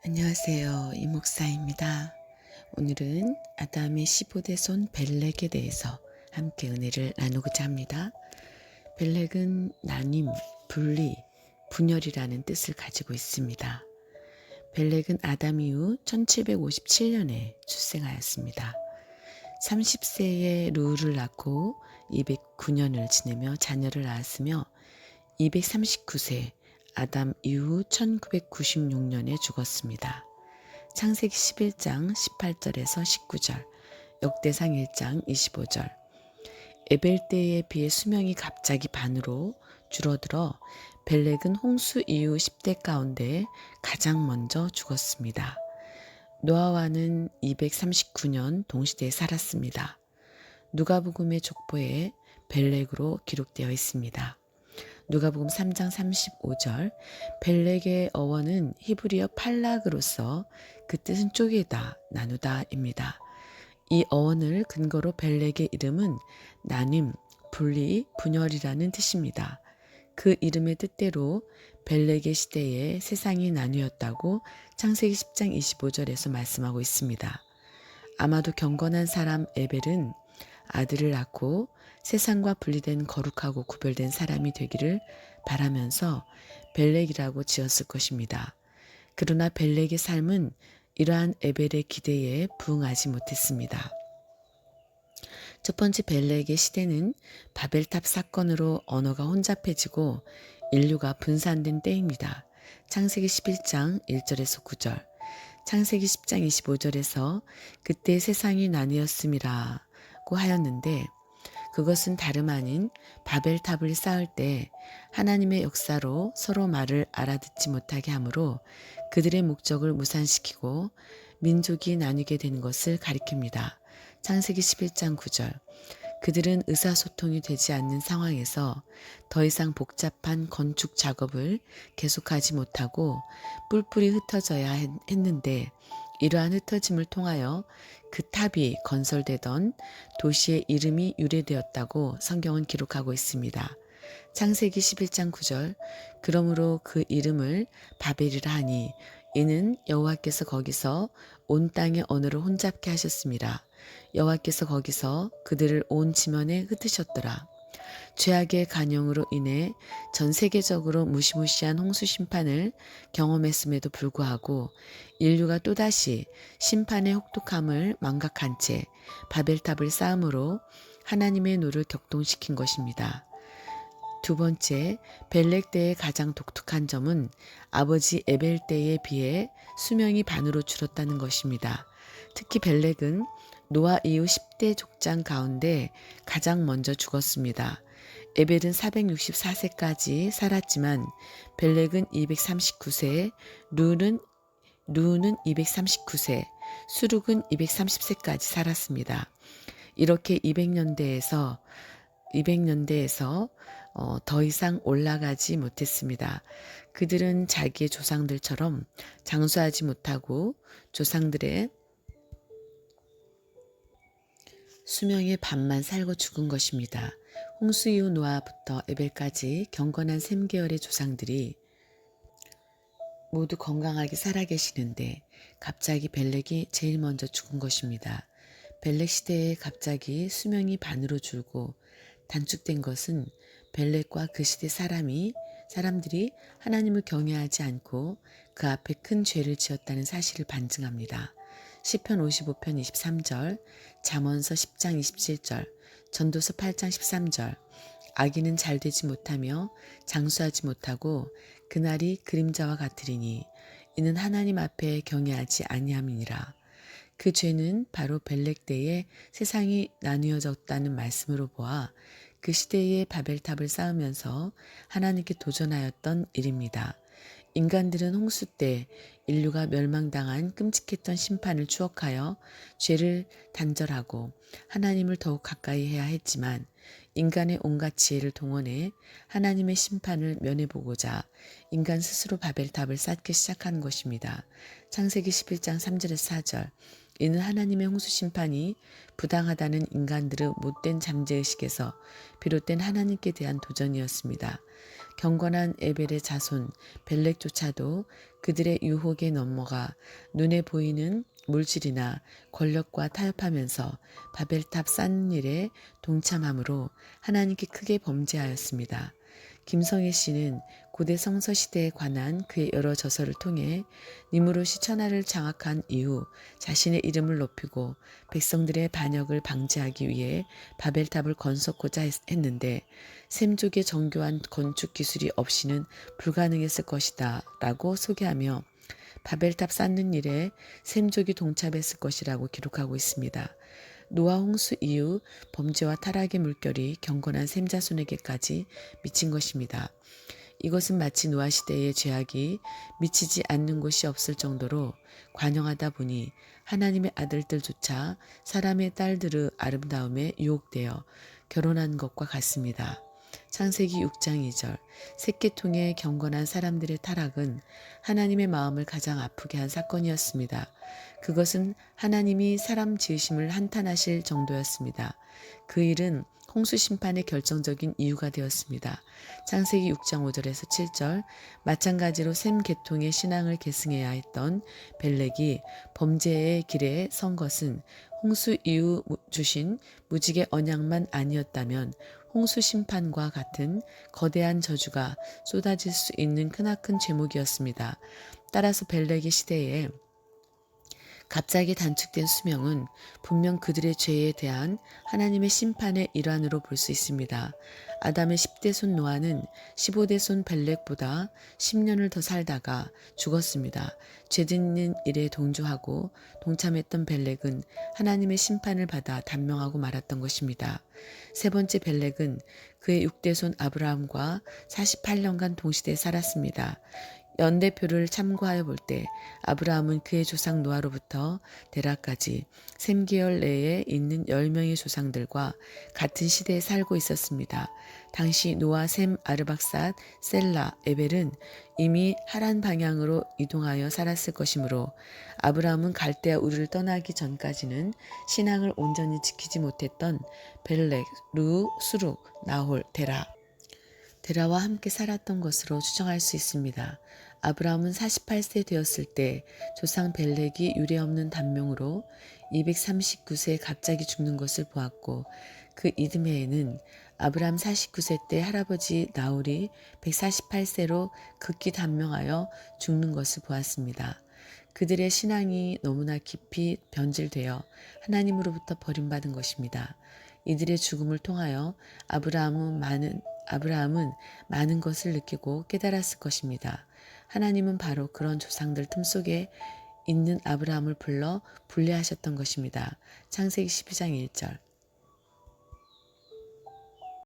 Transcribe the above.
안녕하세요. 이목사입니다. 오늘은 아담의 15대 손 벨렉에 대해서 함께 은혜를 나누고자 합니다. 벨렉은 나님, 분리, 분열이라는 뜻을 가지고 있습니다. 벨렉은 아담 이후 1757년에 출생하였습니다. 30세에 루를 낳고 209년을 지내며 자녀를 낳았으며 239세 아담 이후 1996년에 죽었습니다. 창세기 11장 18절에서 19절, 역대상 1장 25절. 에벨 때에 비해 수명이 갑자기 반으로 줄어들어 벨렉은 홍수 이후 10대 가운데 가장 먼저 죽었습니다. 노아와는 239년 동시대에 살았습니다. 누가복음의 족보에 벨렉으로 기록되어 있습니다. 누가복음 3장 35절 벨렉의 어원은 히브리어 팔락으로서 그 뜻은 쪼개다, 나누다입니다. 이 어원을 근거로 벨렉의 이름은 나눔, 분리, 분열이라는 뜻입니다. 그 이름의 뜻대로 벨렉의 시대에 세상이 나뉘었다고 창세기 10장 25절에서 말씀하고 있습니다. 아마도 경건한 사람 에벨은 아들을 낳고 세상과 분리된 거룩하고 구별된 사람이 되기를 바라면서 벨렉이라고 지었을 것입니다. 그러나 벨렉의 삶은 이러한 에벨의 기대에 부응하지 못했습니다. 첫 번째 벨렉의 시대는 바벨탑 사건으로 언어가 혼잡해지고 인류가 분산된 때입니다. 창세기 11장 1절에서 9절, 창세기 10장 25절에서 그때 세상이 나뉘었음이라고 하였는데 그것은 다름 아닌 바벨탑을 쌓을 때 하나님의 역사로 서로 말을 알아듣지 못하게 하므로 그들의 목적을 무산시키고 민족이 나뉘게 된 것을 가리킵니다. 창세기 11장 9절. 그들은 의사소통이 되지 않는 상황에서 더 이상 복잡한 건축 작업을 계속하지 못하고 뿔뿔이 흩어져야 했는데 이러한 흩어짐을 통하여 그 탑이 건설되던 도시의 이름이 유래되었다고 성경은 기록하고 있습니다. 창세기 11장 9절 그러므로 그 이름을 바벨이라 하니 이는 여호와께서 거기서 온 땅의 언어를 혼잡케 하셨습니다. 여호와께서 거기서 그들을 온 지면에 흩으셨더라. 죄악의 간영으로 인해 전 세계적으로 무시무시한 홍수 심판을 경험했음에도 불구하고 인류가 또다시 심판의 혹독함을 망각한 채 바벨탑을 쌓음으로 하나님의 노를 격동시킨 것입니다. 두 번째, 벨렉 때의 가장 독특한 점은 아버지 에벨 때에 비해 수명이 반으로 줄었다는 것입니다. 특히 벨렉은 노아 이후 10대 족장 가운데 가장 먼저 죽었습니다. 에벨은 464세까지 살았지만 벨렉은 239세, 루는 239세, 수룩은 230세까지 살았습니다. 이렇게 200년대에서 더 이상 올라가지 못했습니다. 그들은 자기의 조상들처럼 장수하지 못하고 조상들의 수명의 반만 살고 죽은 것입니다. 홍수 이후 노아부터 에벨까지 경건한 셈 계열의 조상들이 모두 건강하게 살아계시는데 갑자기 벨렉이 제일 먼저 죽은 것입니다. 벨렉 시대에 갑자기 수명이 반으로 줄고 단축된 것은 벨렉과 그 시대 사람들이 하나님을 경외하지 않고 그 앞에 큰 죄를 지었다는 사실을 반증합니다. 시편 55편 23절, 잠언서 10장 27절, 전도서 8장 13절, 악인은 잘되지 못하며 장수하지 못하고 그날이 그림자와 같으리니 이는 하나님 앞에 경외하지 아니함이니라. 그 죄는 바로 벨렉 때에 세상이 나뉘어졌다는 말씀으로 보아 그 시대의 바벨탑을 쌓으면서 하나님께 도전하였던 일입니다. 인간들은 홍수 때 인류가 멸망당한 끔찍했던 심판을 추억하여 죄를 단절하고 하나님을 더욱 가까이 해야 했지만 인간의 온갖 지혜를 동원해 하나님의 심판을 면해보고자 인간 스스로 바벨탑을 쌓기 시작한 것입니다. 창세기 11장 3절에서 4절 이는 하나님의 홍수 심판이 부당하다는 인간들의 못된 잠재의식에서 비롯된 하나님께 대한 도전이었습니다. 경건한 에벨의 자손 벨렉조차도 그들의 유혹에 넘어가 눈에 보이는 물질이나 권력과 타협하면서 바벨탑 쌓는 일에 동참함으로 하나님께 크게 범죄하였습니다. 김성애 씨는 고대 성서 시대에 관한 그의 여러 저서를 통해 니무롯이 천하를 장악한 이후 자신의 이름을 높이고 백성들의 반역을 방지하기 위해 바벨탑을 건설하고자 했는데 셈족의 정교한 건축 기술이 없이는 불가능했을 것이다 라고 소개하며 바벨탑 쌓는 일에 셈족이 동참했을 것이라고 기록하고 있습니다. 노아 홍수 이후 범죄와 타락의 물결이 경건한 셈 자손에게까지 미친 것입니다. 이것은 마치 노아 시대의 죄악이 미치지 않는 곳이 없을 정도로 관영하다 보니 하나님의 아들들조차 사람의 딸들의 아름다움에 유혹되어 결혼한 것과 같습니다. 창세기 6장 2절 셋계통의 경건한 사람들의 타락은 하나님의 마음을 가장 아프게 한 사건이었습니다. 그것은 하나님이 사람 지으심을 한탄하실 정도였습니다. 그 일은 홍수 심판의 결정적인 이유가 되었습니다. 창세기 6장 5절에서 7절 마찬가지로 셈 계통의 신앙을 계승해야 했던 벨렉이 범죄의 길에 선 것은 홍수 이후 주신 무지개 언약만 아니었다면 홍수 심판과 같은 거대한 저주가 쏟아질 수 있는 크나큰 제목이었습니다. 따라서 벨렉의 시대에 갑자기 단축된 수명은 분명 그들의 죄에 대한 하나님의 심판의 일환으로 볼 수 있습니다. 아담의 10대 손 노아는 15대 손 벨렉보다 10년을 더 살다가 죽었습니다. 죄짓는 일에 동조하고 동참했던 벨렉은 하나님의 심판을 받아 단명하고 말았던 것입니다. 세 번째 벨렉은 그의 6대 손 아브라함과 48년간 동시대에 살았습니다. 연대표를 참고하여 볼 때 아브라함은 그의 조상 노아로부터 데라까지 셈계열 내에 있는 10명의 조상들과 같은 시대에 살고 있었습니다. 당시 노아, 셈, 아르박삿, 셀라, 에벨은 이미 하란 방향으로 이동하여 살았을 것이므로 아브라함은 갈대아 우르를 떠나기 전까지는 신앙을 온전히 지키지 못했던 벨렉, 루, 수룩, 나홀, 데라와 함께 살았던 것으로 추정할 수 있습니다. 아브라함은 48세 되었을 때 조상 벨렉이 유례없는 단명으로 239세에 갑자기 죽는 것을 보았고 그 이듬해에는 아브라함 49세 때 할아버지 나홀이 148세로 극히 단명하여 죽는 것을 보았습니다. 그들의 신앙이 너무나 깊이 변질되어 하나님으로부터 버림받은 것입니다. 이들의 죽음을 통하여 아브라함은 많은 것을 느끼고 깨달았을 것입니다. 하나님은 바로 그런 조상들 틈속에 있는 아브라함을 불러 분례하셨던 것입니다. 창세기 12장 1절